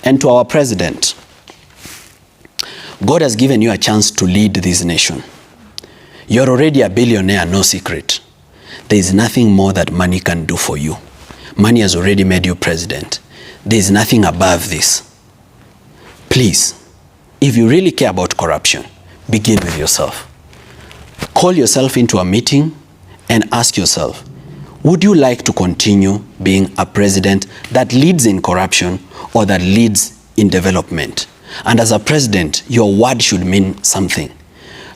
And to our president, God has given you a chance to lead this nation. You're already a billionaire, no secret. There is nothing more that money can do for you. Money has already made you president. There is nothing above this. Please, if you really care about corruption, begin with yourself. Call yourself into a meeting and ask yourself, would you like to continue being a president that leads in corruption or that leads in development? And as a president, your word should mean something.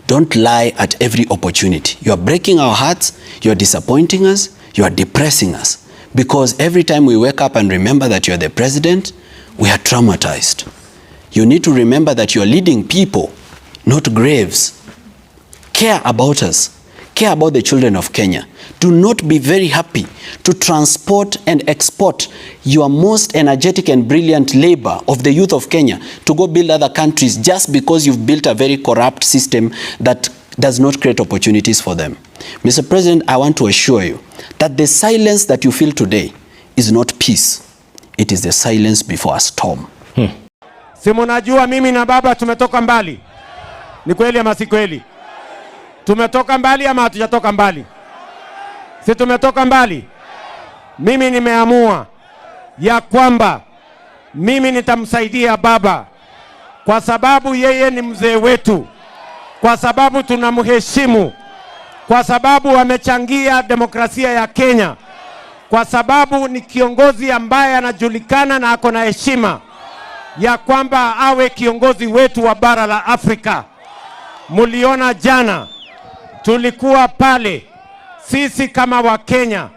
Don't lie at every opportunity. You are breaking our hearts, you are disappointing us, you are depressing us. Because every time we wake up and remember that you are the president, we are traumatized. You need to remember that you are leading people, not graves. Care about us. Care about the children of Kenya. Do not be very happy to transport and export your most energetic and brilliant labor of the youth of Kenya to go build other countries just because you've built a very corrupt system that does not create opportunities for them. Mr. President, I want to assure you that the silence that you feel today is not peace. It is the silence before a storm. Si munajua mimi na baba tumetoka mbali. Ni kweli ama si kweli? Tumetoka mbali ama hatujatoka mbali? Si tumetoka mbali? Mimi nimeamua ya kwamba mimi nitamsaidia baba kwa sababu yeye ni mzee wetu, kwa sababu tunamheshimu, kwa sababu amechangia demokrasia ya Kenya, kwa sababu ni kiongozi ambaye anajulikana na ako na heshima ya kwamba awe kiongozi wetu wa bara la Afrika. Muliona jana tulikuwa pale, sisi kama wa Kenya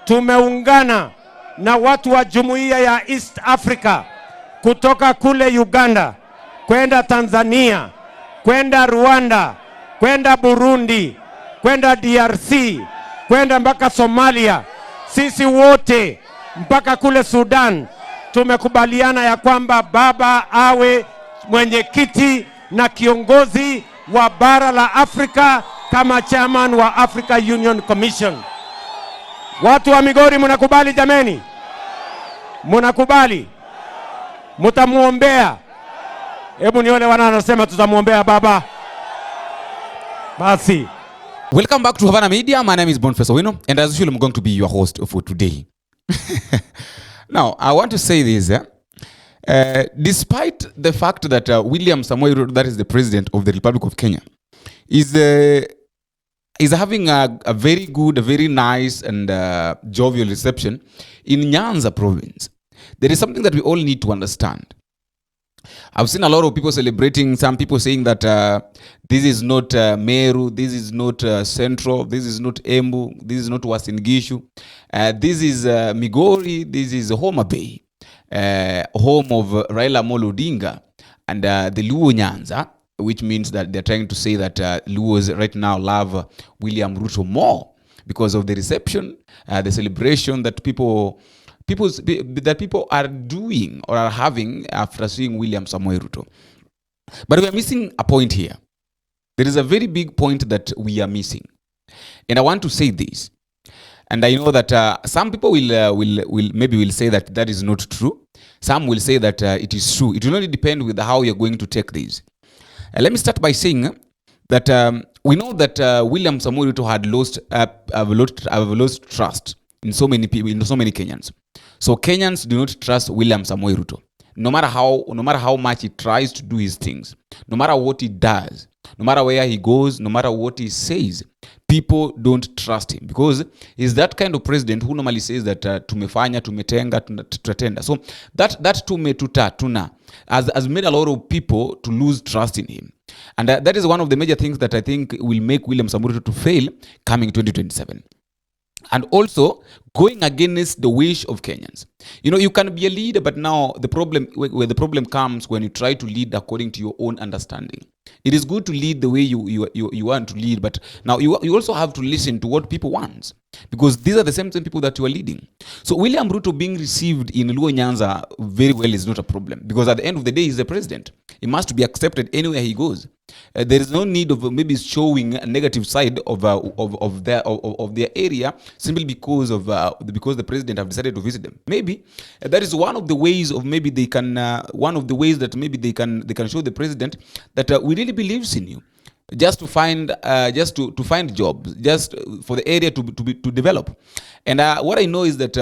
tumeungana na watu wa jumuiya ya East Africa kutoka kule Uganda, kwenda Tanzania, kwenda Rwanda, kwenda Burundi, kwenda DRC, kwenda mpaka Somalia. Sisi wote mpaka kule Sudan tumekubaliana ya kwamba baba awe mwenyekiti na kiongozi wa bara la Afrika kama chairman wa Africa Union Commission. Watu wa Migori mnakubali jameni? Mnakubali? Mtamuombea? Hebu nione wanasema tutamuombea baba. Basi. Welcome back to Havana Media. My name is Boniface Owino, and as usual I'm going to be your host for today. Now, I want to say this. Despite the fact that William Samoei Ruto, that is the president of the Republic of Kenya, is having a very good, a very nice and jovial reception in Nyanza province, there is something that we all need to understand. I've seen a lot of people celebrating, some people saying that this is not Meru, this is not Central, this is not Embu, this is not Uasin Gishu, this is Migori, this is Homa Bay, home of Raila Amolo Odinga and the Luo Nyanza, which means that they're trying to say that Luos right now love William Ruto more because of the reception, the celebration that people are doing or are having after seeing William Samoei Ruto. But we are missing a point here. There is a very big point that we are missing. And I want to say this. And I know that some people will say that that is not true. Some will say that it is true. It will only depend with how you're going to take this. Let me start by saying that we know that William Samoei Ruto had lost trust in so many people, in so many Kenyans. So Kenyans do not trust William Samoei Ruto. No matter how much he tries to do his things, no matter what he does, no matter where he goes, no matter what he says, people don't trust him because he's that kind of president who normally says that tumefanya, tumetenga, tutatenda. So that tume has made a lot of people to lose trust in him. And that is one of the major things that I think will make William Samoei Ruto to fail coming 2027. And also going against the wish of Kenyans. You know, you can be a leader, but now the problem comes when you try to lead according to your own understanding. It is good to lead the way you want to lead, but now you also have to listen to what people want, because these are the same people that you are leading. So William Ruto being received in Luo Nyanza very well is not a problem, because at the end of the day, he's the president. He must be accepted anywhere he goes. There is no need of maybe showing a negative side of their area simply because the president have decided to visit them. Maybe that is one of the ways of maybe they can they can show the president that we really believes in you, just to find jobs, just for the area to develop. And what I know is that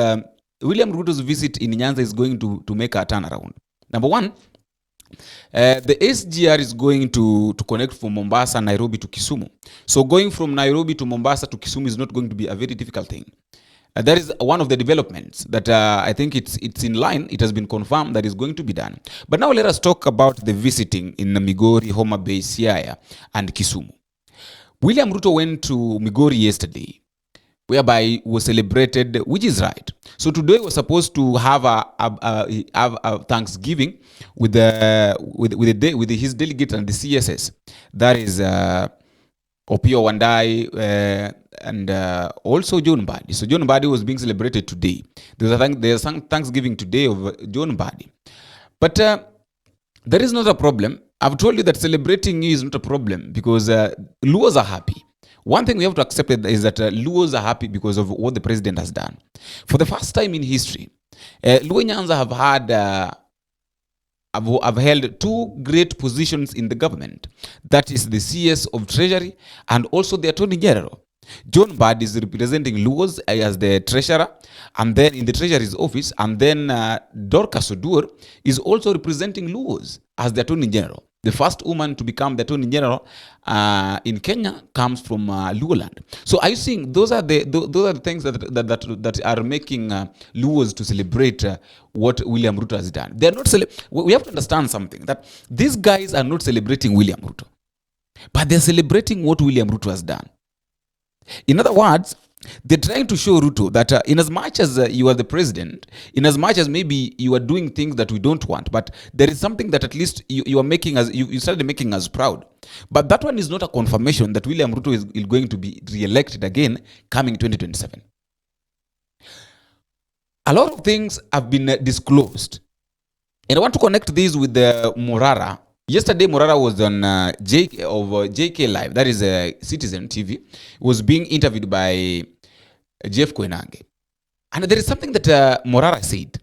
William Ruto's visit in Nyanza is going to make a turnaround. Number one, the SGR is going to connect from Mombasa, Nairobi to Kisumu. So going from Nairobi to Mombasa to Kisumu is not going to be a very difficult thing. That is one of the developments that I think it's in line. It has been confirmed that is going to be done. But now let us talk about the visiting in Migori, Homa Bay, Siaya, and Kisumu. William Ruto went to Migori yesterday, whereby was celebrated, which is right. So today was supposed to have a Thanksgiving with his delegates and the CSS. That is Opio Wandai and also John Mbadi. So John Mbadi was being celebrated today. There's Thanksgiving today of John Mbadi. But there is not a problem. I've told you that celebrating you is not a problem because Luos are happy. One thing we have to accept is that Luos are happy because of what the president has done. For the first time in history, Luo Nyanza have held two great positions in the government. That is the CS of Treasury and also the Attorney General. John Bad is representing Luos as the treasurer, and then in the treasury's office, and then Dorcas Odur is also representing Luos as the Attorney General. The first woman to become the Attorney General in Kenya comes from Luoland. So I think those are the things that are making Luos to celebrate what William Ruto has done. They are not. We have to understand something, that these guys are not celebrating William Ruto, but they are celebrating what William Ruto has done. In other words, they're trying to show Ruto that in as much as you are the president, in as much as maybe you are doing things that we don't want, but there is something that at least you are making us, you started making us proud. But that one is not a confirmation that William Ruto is going to be re-elected again coming 2027. A lot of things have been disclosed. And I want to connect this with the Morara. Yesterday, Morara was on JK Live, that is Citizen TV, was being interviewed by Jeff Koinange. And there is something that Morara said.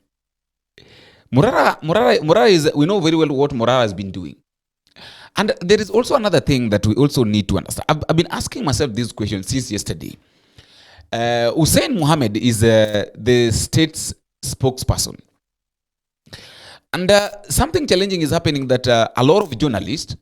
Morara is, we know very well what Morara has been doing. And there is also another thing that we also need to understand. I've been asking myself this question since yesterday. Hussein Mohammed is the state's spokesperson. And something challenging is happening, that a lot of journalists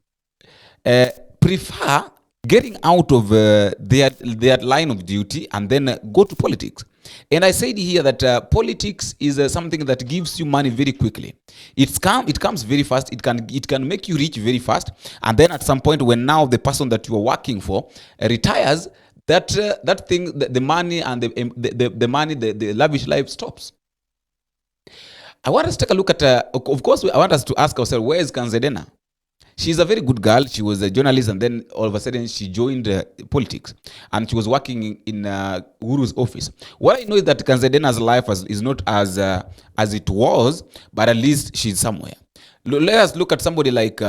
prefer getting out of their line of duty and then go to politics. And I said here that politics is something that gives you money very quickly. It comes very fast. It can make you rich very fast. And then at some point, when now the person that you are working for retires, that thing, the money and the lavish life stops. I want us to take a look at, of course, I want us to ask ourselves, where is Kanzedena? She's a very good girl. She was a journalist, and then all of a sudden she joined politics, and she was working in Guru's office. What I know is that Kanzedena's life is not as it was, but at least she's somewhere. Let us look at somebody like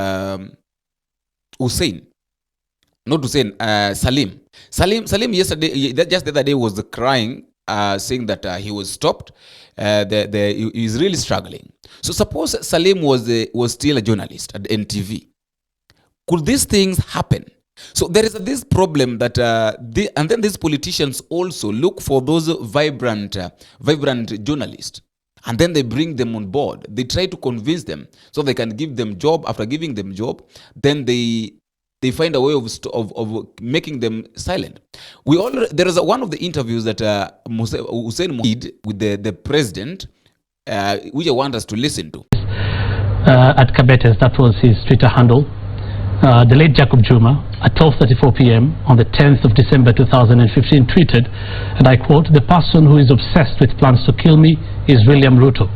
Hussein. Not Hussein, Salim. Salim yesterday, just the other day, was crying, saying that he was stopped. He is really struggling. So suppose Salim was still a journalist at NTV. Could these things happen? So there is this problem that, and then these politicians also look for those vibrant journalists, and then they bring them on board. They try to convince them so they can give them job. After giving them job, then they find a way of making them silent. There is one of the interviews that Hussein did with the president, which I want us to listen to. At Kabetes, that was his Twitter handle. The late Jacob Juma, at 12:34 p.m. on the 10th of December 2015, tweeted, and I quote, "The person who is obsessed with plans to kill me is William Ruto.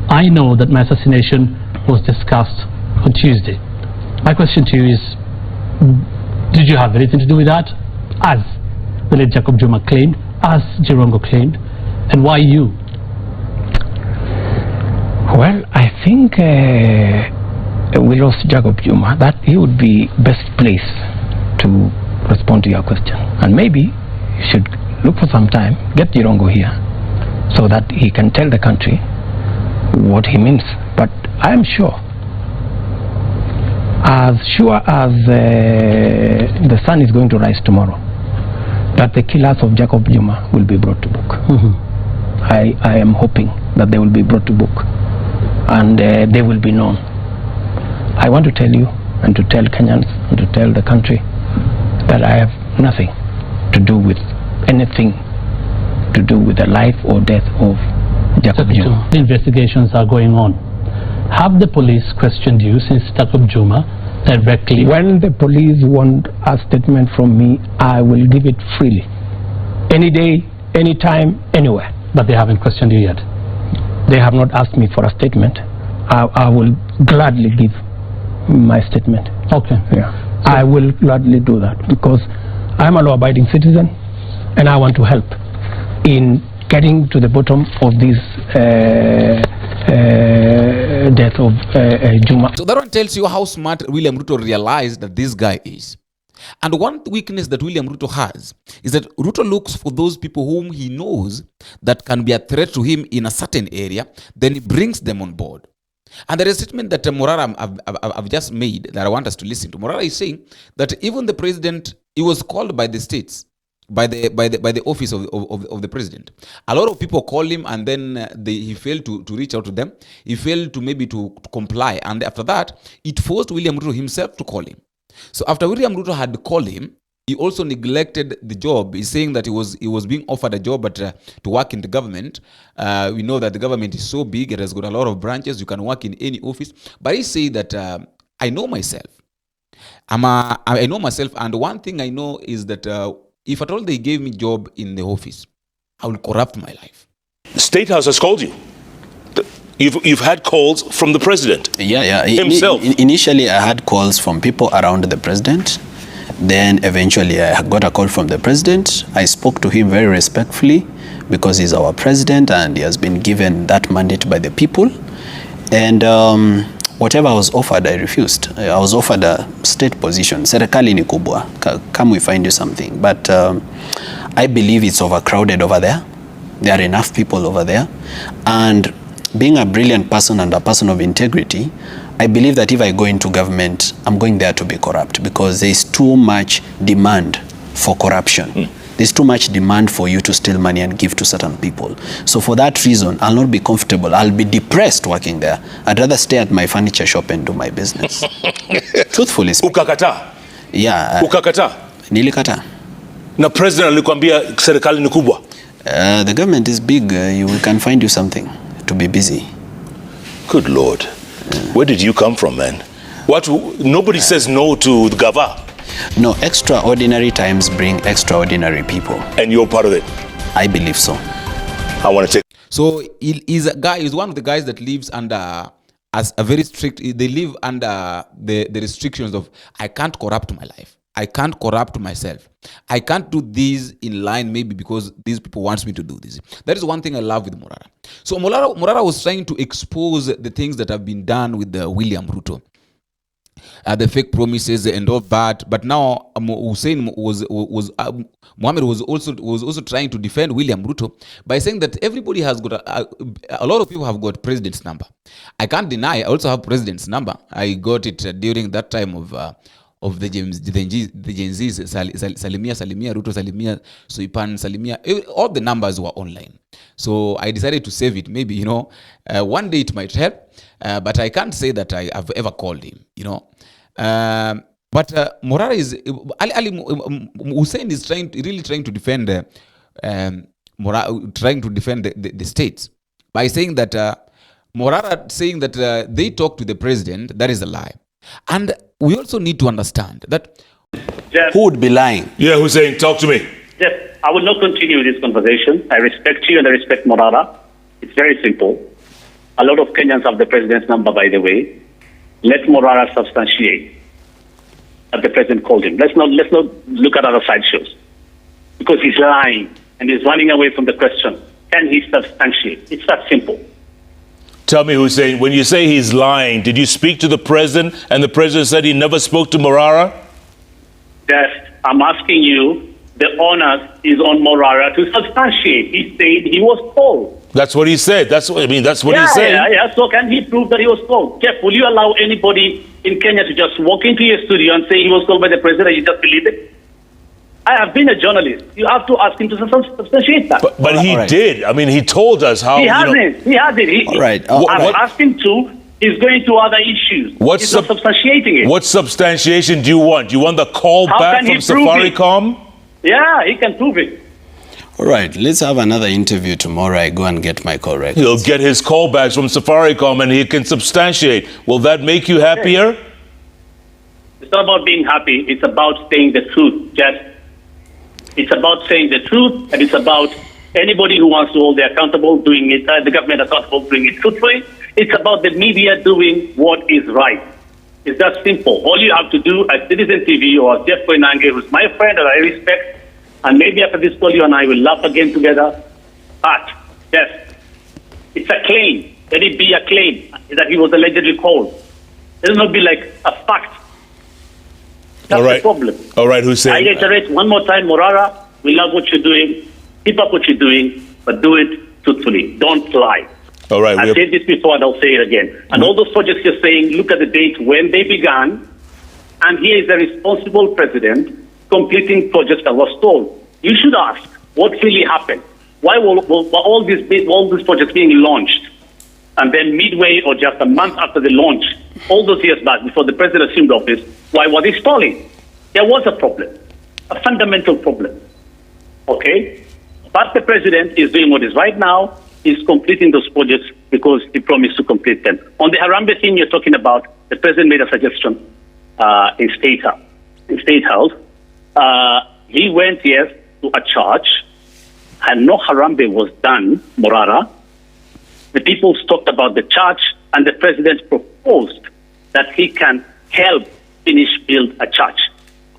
I know that my assassination was discussed on Tuesday." My question to you is, did you have anything to do with that, as the late Jacob Juma claimed, as Jirongo claimed, and why you? Well, I think we lost Jacob Juma, that he would be best placed to respond to your question. And maybe you should look for some time, get Jirongo here, so that he can tell the country what he means. But I am sure as the sun is going to rise tomorrow, that the killers of Jacob Juma will be brought to book. I am hoping that they will be brought to book and they will be known. I want to tell you and to tell Kenyans and to tell the country that I have nothing to do with anything to do with the life or death of Jacob Juma. Investigations are going on. Have the police questioned you since Jacob Juma directly? When the police want a statement from me, I will give it freely. Any day, any time, anywhere. But they haven't questioned you yet? They have not asked me for a statement. I will gladly give my statement. Okay. Yeah. So I will gladly do that because I'm a law-abiding citizen and I want to help in getting to the bottom of this death of Juma. So that one tells you how smart William Ruto realized that this guy is. And one weakness that William Ruto has is that Ruto looks for those people whom he knows that can be a threat to him in a certain area, then he brings them on board. And there is a statement that Morara have just made that I want us to listen to. Morara is saying that even the president, he was called by the states, by the office of the president. A lot of people call him and then he failed to reach out to them. He failed to maybe to comply. And after that, it forced William Ruto himself to call him. So after William Ruto had called him, he also neglected the job. He's saying that he was being offered a job, but to work in the government. We know that the government is so big; it has got a lot of branches. You can work in any office. But he said that I know myself. I know myself, and one thing I know is that if at all they gave me job in the office, I will corrupt my life. Statehouse has called you. You've had calls from the president. Yeah. Himself. Initially, I had calls from people around the president. Then eventually I got a call from the president. I spoke to him very respectfully because he's our president and he has been given that mandate by the people. And whatever I was offered, I refused. I was offered a state position. Serikali ni kubwa. Come we find you something. But I believe it's overcrowded over there. There are enough people over there. And being a brilliant person and a person of integrity, I believe that if I go into government, I'm going there to be corrupt because there's too much demand for corruption. There's too much demand for you to steal money and give to certain people. So for that reason, I'll not be comfortable. I'll be depressed working there. I'd rather stay at my furniture shop and do my business. Truthfully speaking. Ukakata? Yeah. Ukakata? Nilikata. Na president alikwambia serikali ni kubwa? The government is big. We can find you something to be busy. Good Lord. Where did you come from, man? Nobody says no to the Gava. No, extraordinary times bring extraordinary people. And you're part of it? I believe so. I want to take... So he's one of the guys that lives under as a very strict, they live under the restrictions of, I can't corrupt my life. I can't corrupt myself. I can't do this in line maybe because these people want me to do this. That is one thing I love with Morara. So Morara was trying to expose the things that have been done with William Ruto. The fake promises and all that. But now Hessein Mohammed was also trying to defend William Ruto by saying that everybody has got a lot of people have got president's number. I can't deny I also have president's number. I got it during that time of the Gen Z's, Salimia, Ruto, Salimia, Suipan, Salimia, all the numbers were online. So I decided to save it. Maybe, one day it might help, but I can't say that I have ever called him, But Morara Hessein is really trying to defend the states by saying that Morara saying that they talk to the president. That is a lie. And we also need to understand that Jeff, who would be lying? Yeah, Hessein, talk to me. Jeff, I will not continue this conversation. I respect you and I respect Morara. It's very simple. A lot of Kenyans have the president's number, by the way. Let Morara substantiate that the president called him. Let's not look at other side shows. Because he's lying and he's running away from the question. Can he substantiate? It's that simple. Tell me, Hussein, when you say he's lying, did you speak to the president and the president said he never spoke to Morara? Yes, I'm asking you, the onus is on Morara to substantiate. He said he was told. That's what he said. That's what he said. Yeah. So can he prove that he was told? Jeff, will you allow anybody in Kenya to just walk into your studio and say he was told by the president and you just believe it? I have been a journalist. You have to ask him to substantiate that. But he did. I mean, he told us how. He hasn't. He hasn't. All right. I've asked him to. He's going to other issues. He's not substantiating it. What substantiation do you want? Do you want the call back from Safaricom? Yeah, he can prove it. All right, let's have another interview tomorrow. I go and get my call records. He'll get his callbacks from Safaricom and he can substantiate. Will that make you happier? It's not about being happy. It's about saying the truth, Jeff. It's about saying the truth, and it's about anybody who wants to hold the accountable doing it, the government accountable doing it truthfully. It's about the media doing what is right. It's that simple. All you have to do as Citizen TV or as Jeff Koinange, who's my friend and I respect, and maybe after this call you and I will laugh again together. But, yes, it's a claim. Let it be a claim that he was allegedly called. Let it not be like a fact. That's the problem. All right, Hussein. I reiterate one more time, Morara, we love what you're doing. Keep up what you're doing, but do it truthfully. Don't lie. All right. I've said this before and I'll say it again. And all those projects you're saying, look at the date when they began, and here is a responsible president completing projects that were stalled. You should ask, what really happened? Why were all these projects being launched? And then midway or just a month after the launch, all those years back, before the president assumed office, why were they stalling? There was a problem, a fundamental problem. Okay? But the president is doing what is right now, is completing those projects because he promised to complete them. On the Harambee thing you're talking about, the president made a suggestion in Statehouse. He went, yes, to a church, and no Harambee was done, Morara. The people talked about the church, and the president proposed that he can help finish build a church.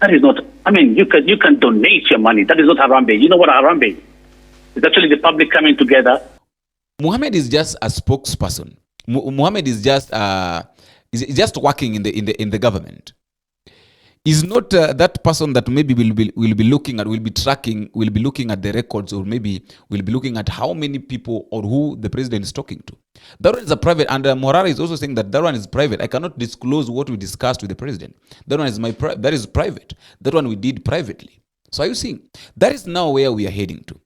That is not, I mean, you can donate your money. That is not Harambee. You know what Harambee is? It's actually the public coming together. Mohammed is just a spokesperson. Mohammed is just working in the government. Is not that person that maybe will be looking at, will be tracking, will be looking at the records, or maybe will be looking at how many people or who the president is talking to. That one is a private, and Morara is also saying that one is private. I cannot disclose what we discussed with the president. That one is that is private. That one we did privately. So are you seeing? That is now where we are heading to.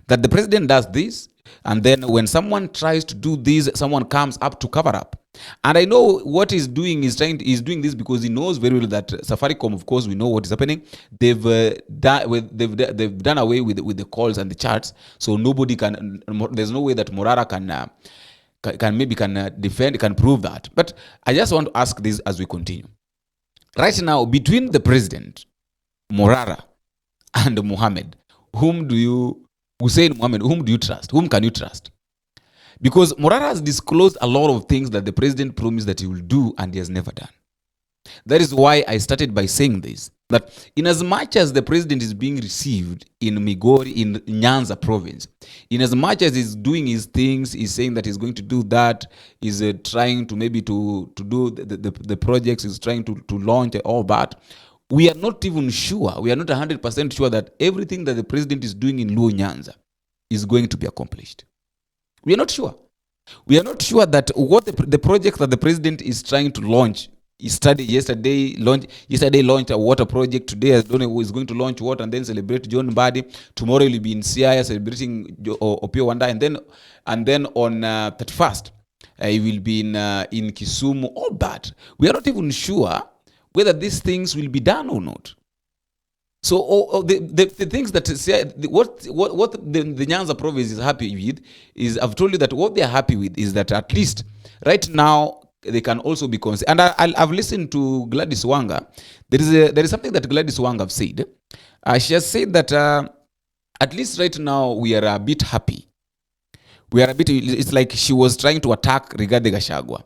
That the president does this, and then when someone tries to do this, someone comes up to cover up. And I know what he's doing is doing this because he knows very well that Safaricom, of course, we know what is happening. They've done away with the calls and the chats, so nobody can. There's no way that Morara can prove that. But I just want to ask this as we continue. Right now, between the president, Morara, and Mohammed, Hussein Mohammed, whom do you trust? Whom can you trust? Because Morara has disclosed a lot of things that the president promised that he will do and he has never done. That is why I started by saying this, that in as much as the president is being received in Migori, in Nyanza province, in as much as he's doing his things, he's saying that he's going to do that, he's trying to maybe to do the projects, he's trying to launch all that, we are not even sure, we are not 100% sure that everything that the president is doing in Luo Nyanza is going to be accomplished. We are not sure. We are not sure that what the project that the president is trying to launch, he started yesterday launched a water project. Today, I don't know who is going to launch what, and then celebrate John Mbadi. Tomorrow he will be in Siaya celebrating Opio Wanda, and then on 31st, he will be in Kisumu. All that. We are not even sure whether these things will be done or not. So the things that what the Nyanza province is happy with is, I've told you that what they are happy with is that at least right now they can also be considered. And I've listened to Gladys Wanga. There is something that Gladys Wanga have said. She has said that at least right now we are a bit happy. It's like she was trying to attack Rigathi Gachagua.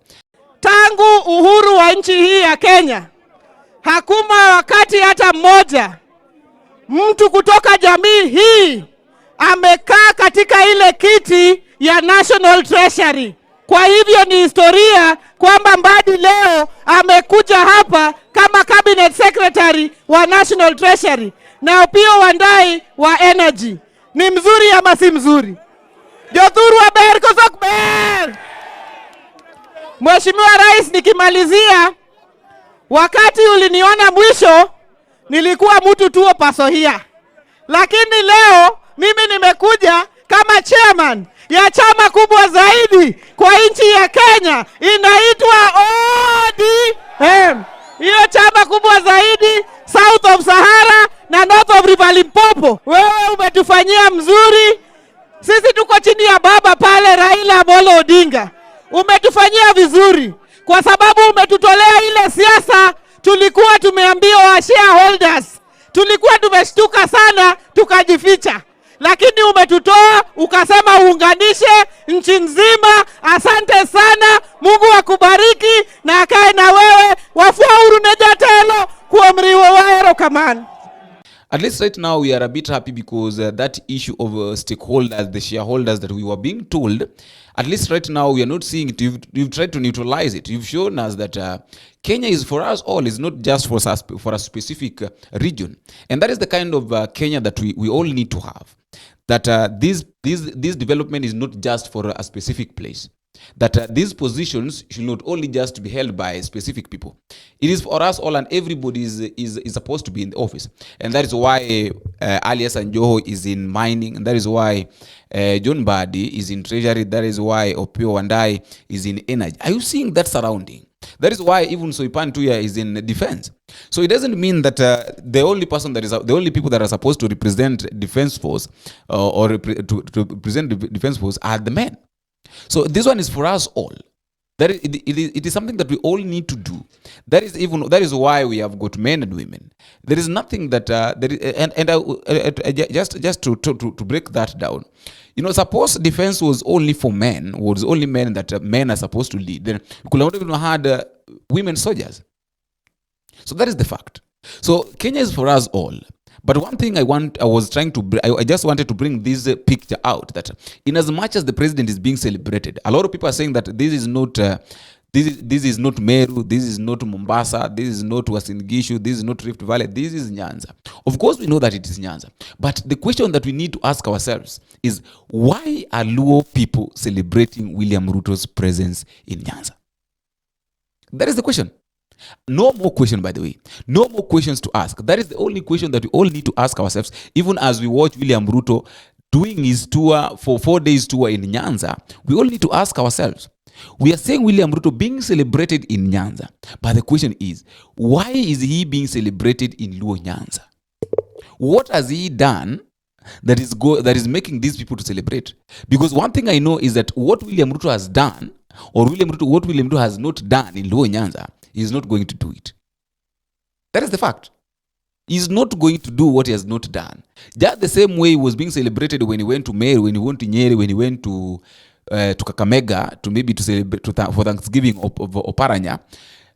Tangu uhuru wa nchi hii ya Kenya, hakuna wakati hata mmoja mtu kutoka jamii hii amekaa katika ile kiti ya National Treasury. Kwa hivyo ni historia kwamba Mbadi leo amekuja hapa kama cabinet secretary wa National Treasury na Opiyo Wandayi wa Energy. Ni mzuri ama si mzuri? Jothuru wa ber kosok ber. Mheshimiwa Rais, nikimalizia, wakati uliniona mwisho nilikuwa mtu tuo pasohia, lakini leo mimi nimekuja kama chairman ya chama kubwa zaidi kwa nchi ya Kenya, inaitwa ODM. Hiyo chama kubwa zaidi South of Sahara na North of River Limpopo. Wewe umetufanyia mzuri. Sisi tuko chini ya baba pale Raila Amolo Odinga. Umetufanyia vizuri kwa sababu umetutolea ile siasa tulikuwa tumeambiwa wa shareholders. Tulikuwa tumeshtuka sana tukajificha. Lakini umetutoa ukasema uunganishe nchi nzima. Asante sana. Mungu akubariki na akae na wewe. Wafua urunejatelo kuamriwa waero kamani. At least right now we are a bit happy because that issue of stakeholders, the shareholders that we were being told, at least right now we are not seeing it. You've tried to neutralize it. You've shown us that Kenya is for us all. It's not just for a specific region. And that is the kind of Kenya that we all need to have. That this development is not just for a specific place. That these positions should not only just be held by specific people. It is for us all, and everybody is supposed to be in the office. And that is why Alias Anjoho is in mining. And that is why John Mbadi is in treasury. That is why Opiyo Wandayi is in energy. Are you seeing that surrounding? That is why even Soipan Tuya is in defense. So it doesn't mean that the only people that are supposed to represent defense force or to represent the defense force are the men. So this one is for us all. It is something that we all need to do. That is why we have got men and women. There is nothing that just to break that down. You know, suppose defense was only for men, was only men that men are supposed to lead, then we could have even had women soldiers. So that is the fact. So Kenya is for us all. But one thing I just wanted to bring this picture out, that in as much as the president is being celebrated, a lot of people are saying that this is not Meru, this is not Mombasa, this is not Uasin Gishu, this is not Rift Valley, this is Nyanza. Of course we know that it is Nyanza. But the question that we need to ask ourselves is, why are Luo people celebrating William Ruto's presence in Nyanza? That is the question. No more question, by the way. No more questions to ask. That is the only question that we all need to ask ourselves. Even as we watch William Ruto doing his tour, for 4 days tour in Nyanza, we all need to ask ourselves. We are saying William Ruto being celebrated in Nyanza. But the question is, why is he being celebrated in Luo Nyanza? What has he done that is making these people to celebrate? Because one thing I know is that what William Ruto has done, or what William Ruto has not done in Luo Nyanza, he is not going to do it. That is the fact. He is not going to do what he has not done. Just the same way he was being celebrated when he went to Meru, when he went to Nyeri, when he went to Kakamega to celebrate for Thanksgiving of Oparanya,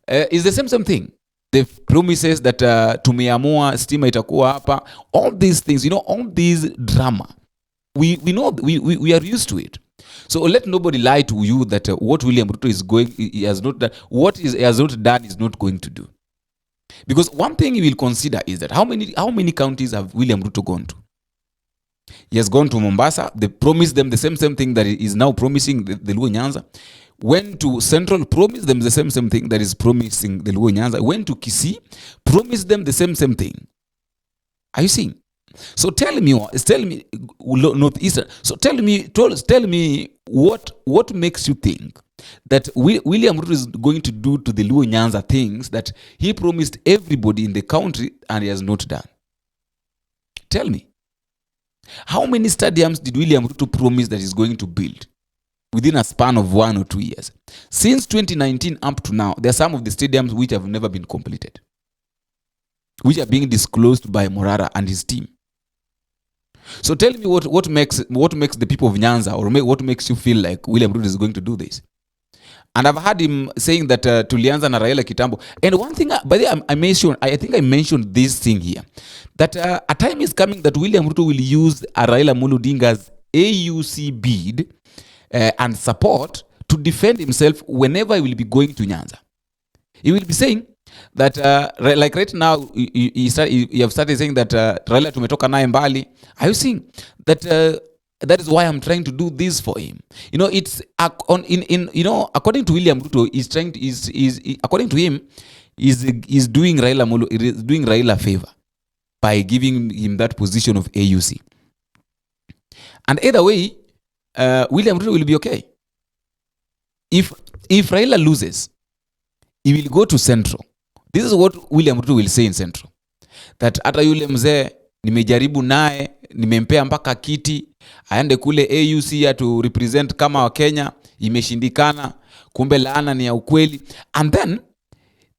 is the same thing. The promises that tumeamua stima itakuwa hapa, all these things, all these drama, we know, we are used to it. So let nobody lie to you that what William Ruto he has not done, he has not done is not going to do. Because one thing he will consider is that how many counties have William Ruto gone to? He has gone to Mombasa. They promised them the same thing that he is now promising the Luo Nyanza. Went to Central, promised them the same thing that is promising the Luo Nyanza. Went to Kisii, promised them the same thing. Are you seeing? So tell me Northeastern. So tell me what makes you think that William Ruto is going to do to the Luo Nyanza things that he promised everybody in the country and he has not done? Tell me. How many stadiums did William Ruto promise that he's going to build within a span of 1 or 2 years? Since 2019 up to now, there are some of the stadiums which have never been completed, which are being disclosed by Morara and his team. So tell me what makes the people of Nyanza, or what makes you feel like William Ruto is going to do this? And I've heard him saying that tulianza na Raila kitambo. And one thing, by the way, I think I mentioned this thing here, that a time is coming that William Ruto will use Raila Amolo Odinga's AUC bid and support to defend himself whenever he will be going to Nyanza. He will be saying that like right now you have started saying that Raila tumetoka naye mbali. Are you seeing that that is why I'm trying to do this for him? You know, it's according to William Ruto, according to him, is doing Raila favor by giving him that position of AUC. And either way, William Ruto will be okay. If Raila loses, he will go to Central. This is what William Ruto will say in Central. That hata yule mzee nimejaribu naye, nimempea mpaka kiti, aende kule AUC ya to represent kama wa Kenya, imeshindikana, kumbe laana ni ya ukweli. And then,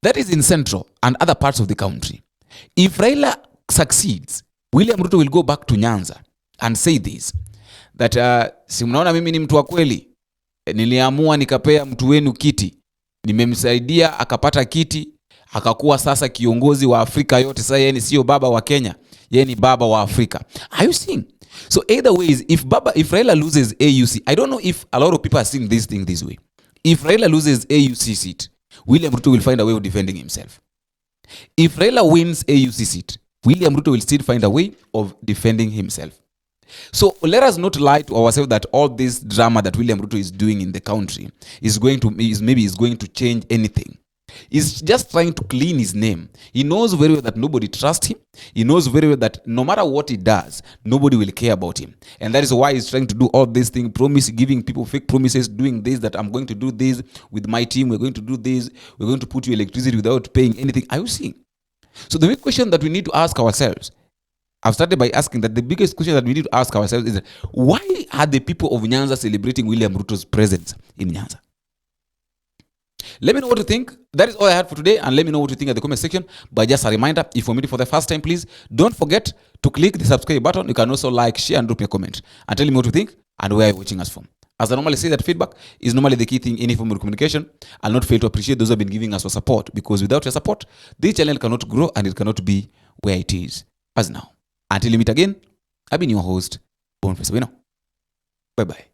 that is in Central and other parts of the country. If Raila succeeds, William Ruto will go back to Nyanza and say this, that si mnaona mimi ni mtu wa kweli, niliamua nikapea mtu wenu kiti, nimemsaidia akapata kiti, akakuwa sasa kiongozi wa Afrika yote. Sasa yeye sio baba wa Kenya, yeye ni baba wa Afrika. Are you seeing? So either ways, if Raila loses AUC, I don't know if a lot of people are seeing this thing this way. If Raila loses AUC seat, William Ruto will find a way of defending himself. If Raila wins AUC seat, William Ruto will still find a way of defending himself. So let us not lie to ourselves that all this drama that William Ruto is doing in the country is going to change anything. He's just trying to clean his name. He knows very well that nobody trusts him. He knows very well that no matter what he does, nobody will care about him. And that is why he's trying to do all these things, giving people fake promises, doing this, that I'm going to do this with my team, we're going to do this, we're going to put you electricity without paying anything. Are you seeing? So the big question that we need to ask ourselves, I've started by asking that the biggest question that we need to ask ourselves is, why are the people of Nyanza celebrating William Ruto's presence in Nyanza? Let me know what you think. That is all I had for today, and let me know what you think in the comment section. But just a reminder, if you're meeting for the first time, please don't forget to click the subscribe button. You can also like, share, and drop me a comment and tell me what you think and where you're watching us from. As I normally say, that feedback is normally the key thing in any form of communication. I'll not fail to appreciate those who have been giving us your support, because without your support, this channel cannot grow and it cannot be where it is as now. Until we meet again, I've been your host, Boniface Bueno. Bye-bye.